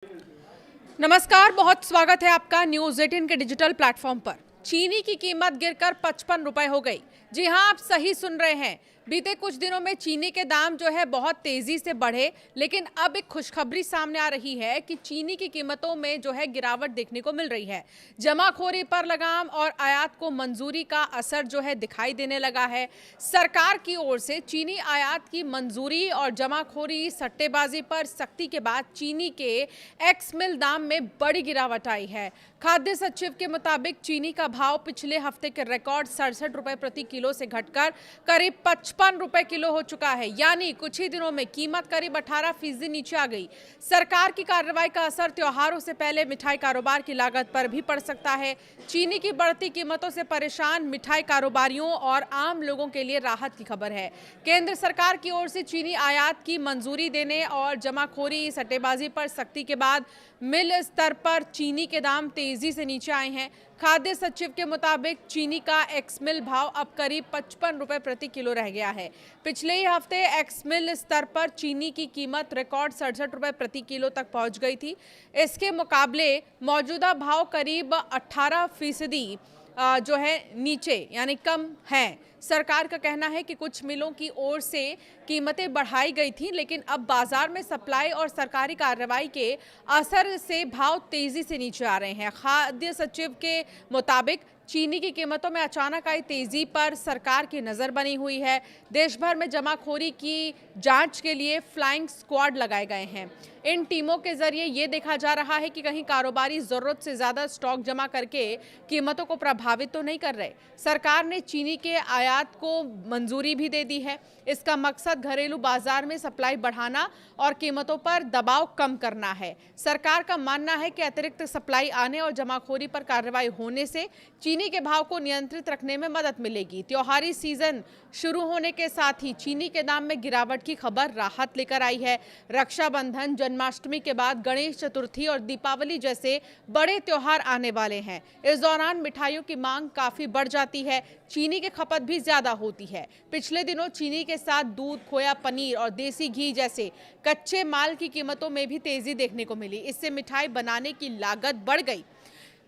नमस्कार, बहुत स्वागत है आपका न्यूज़ 18 के डिजिटल प्लेटफॉर्म पर। चीनी की कीमत गिरकर 55 रुपए हो गई। जी हां, आप सही सुन रहे हैं। बीते कुछ दिनों में चीनी के दाम जो है बहुत तेजी से बढ़े, लेकिन अब एक खुशखबरी सामने आ रही है कि चीनी की कीमतों में जो है गिरावट देखने को मिल रही है। जमाखोरी पर लगाम और आयात को मंजूरी का असर जो है दिखाई देने लगा है। सरकार की ओर से चीनी आयात की मंजूरी और जमाखोरी सट्टेबाजी पर सख्ती के बाद चीनी के एक्स मिल दाम में बड़ी गिरावट आई है। खाद्य सचिव के मुताबिक चीनी का भाव पिछले हफ्ते के रिकॉर्ड 67 रुपए प्रति किलो से घटकर करीब 55 रुपए किलो हो चुका है। यानी कुछ ही दिनों में कीमत करीब 18% नीचे आ गई। सरकार की कार्रवाई का असर त्योहारों से पहले मिठाई कारोबार की लागत पर भी पड़ सकता है। चीनी की बढ़ती कीमतों से परेशान मिठाई कारोबारियों और आम लोगों के लिए राहत की खबर है। केंद्र सरकार की ओर से चीनी आयात की मंजूरी देने और जमाखोरी सट्टेबाजी पर सख्ती के बाद मिल स्तर पर चीनी के दाम तेजी से नीचे आए हैं। खाद्य सचिव के मुताबिक चीनी का एक्स मिल भाव अब करीब 55 रुपए प्रति किलो रह गया है। पिछले ही हफ्ते एक्स मिल स्तर पर चीनी की कीमत रिकॉर्ड 67 रुपए प्रति किलो तक पहुंच गई थी। इसके मुकाबले मौजूदा भाव करीब 18% जो है नीचे यानी कम है। सरकार का कहना है कि कुछ मिलों की ओर से कीमतें बढ़ाई गई थी, लेकिन अब बाजार में सप्लाई और सरकारी कार्रवाई के असर से भाव तेजी से नीचे आ रहे हैं। खाद्य सचिव के मुताबिक चीनी की कीमतों में अचानक आई तेजी पर सरकार की नजर बनी हुई है। देश भर में जमाखोरी की जांच के लिए फ्लाइंग स्क्वाड लगाए गए हैं। इन टीमों के जरिए ये देखा जा रहा है कि कहीं कारोबारी जरूरत से ज्यादा स्टॉक जमा करके कीमतों को प्रभावित तो नहीं कर रहे। सरकार ने चीनी के आयात को मंजूरी भी दे दी है। इसका मकसद घरेलू बाजार में सप्लाई बढ़ाना और कीमतों पर दबाव कम करना है। सरकार का मानना है कि अतिरिक्त सप्लाई आने और जमाखोरी पर कार्रवाई होने से चीनी के भाव को नियंत्रित रखने में मदद मिलेगी। त्योहारी सीजन शुरू होने के साथ ही चीनी के दाम में गिरावट की खबर राहत लेकर आई है। रक्षाबंधन, जन्माष्टमी के बाद गणेश चतुर्थी और दीपावली जैसे बड़े त्योहार आने वाले हैं। इस दौरान मिठाइयों की मांग काफी बढ़ जाती है। चीनी की खपत भी ज्यादा होती है। पिछले दिनों चीनी के साथ दूध, खोया, पनीर और देसी घी जैसे कच्चे माल की कीमतों में भी तेजी देखने को मिली। इससे मिठाई बनाने की लागत बढ़ गई।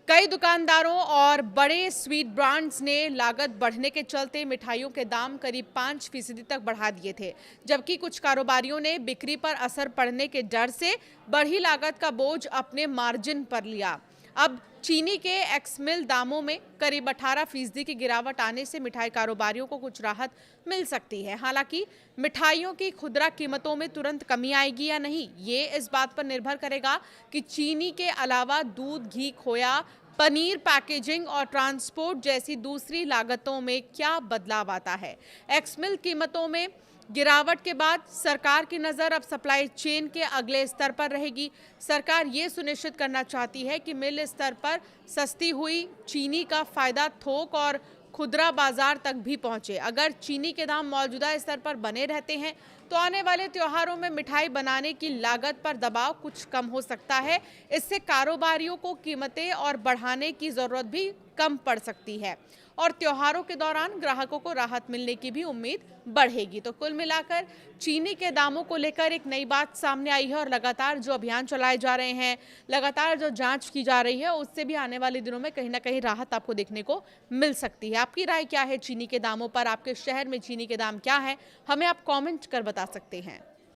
कई दुकानदारों और बड़े स्वीट ब्रांड्स ने लागत बढ़ने के चलते मिठाइयों के दाम करीब 5% तक बढ़ा दिए थे, जबकि कुछ कारोबारियों ने बिक्री पर असर पड़ने के डर से बढ़ी लागत का बोझ अपने मार्जिन पर लिया। अब चीनी के एक्स मिल दामों में करीब 18% की गिरावट आने से मिठाई कारोबारियों को कुछ राहत मिल सकती है। हालांकि मिठाइयों की खुदरा कीमतों में तुरंत कमी आएगी या नहीं, ये इस बात पर निर्भर करेगा कि चीनी के अलावा दूध, घी, खोया, पनीर, पैकेजिंग और ट्रांसपोर्ट जैसी दूसरी लागतों में क्या बदलाव आता है। एक्स मिल कीमतों में गिरावट के बाद सरकार की नज़र अब सप्लाई चेन के अगले स्तर पर रहेगी। सरकार ये सुनिश्चित करना चाहती है कि मिल स्तर पर सस्ती हुई चीनी का फायदा थोक और खुदरा बाजार तक भी पहुंचे। अगर चीनी के दाम मौजूदा स्तर पर बने रहते हैं तो आने वाले त्योहारों में मिठाई बनाने की लागत पर दबाव कुछ कम हो सकता है। इससे कारोबारियों को कीमतें और बढ़ाने की जरूरत भी कम पड़ सकती है और त्योहारों के दौरान ग्राहकों को राहत मिलने की भी उम्मीद बढ़ेगी। तो कुल मिलाकर चीनी के दामों को लेकर एक नई बात सामने आई है और लगातार जो अभियान चलाए जा रहे हैं, लगातार जो जांच की जा रही है, उससे भी आने वाले दिनों में कहीं ना कहीं राहत आपको देखने को मिल सकती है। आपकी राय क्या है चीनी के दामों पर? आपके शहर में चीनी के दाम क्या है? हमें आप कॉमेंट कर बता सकते हैं।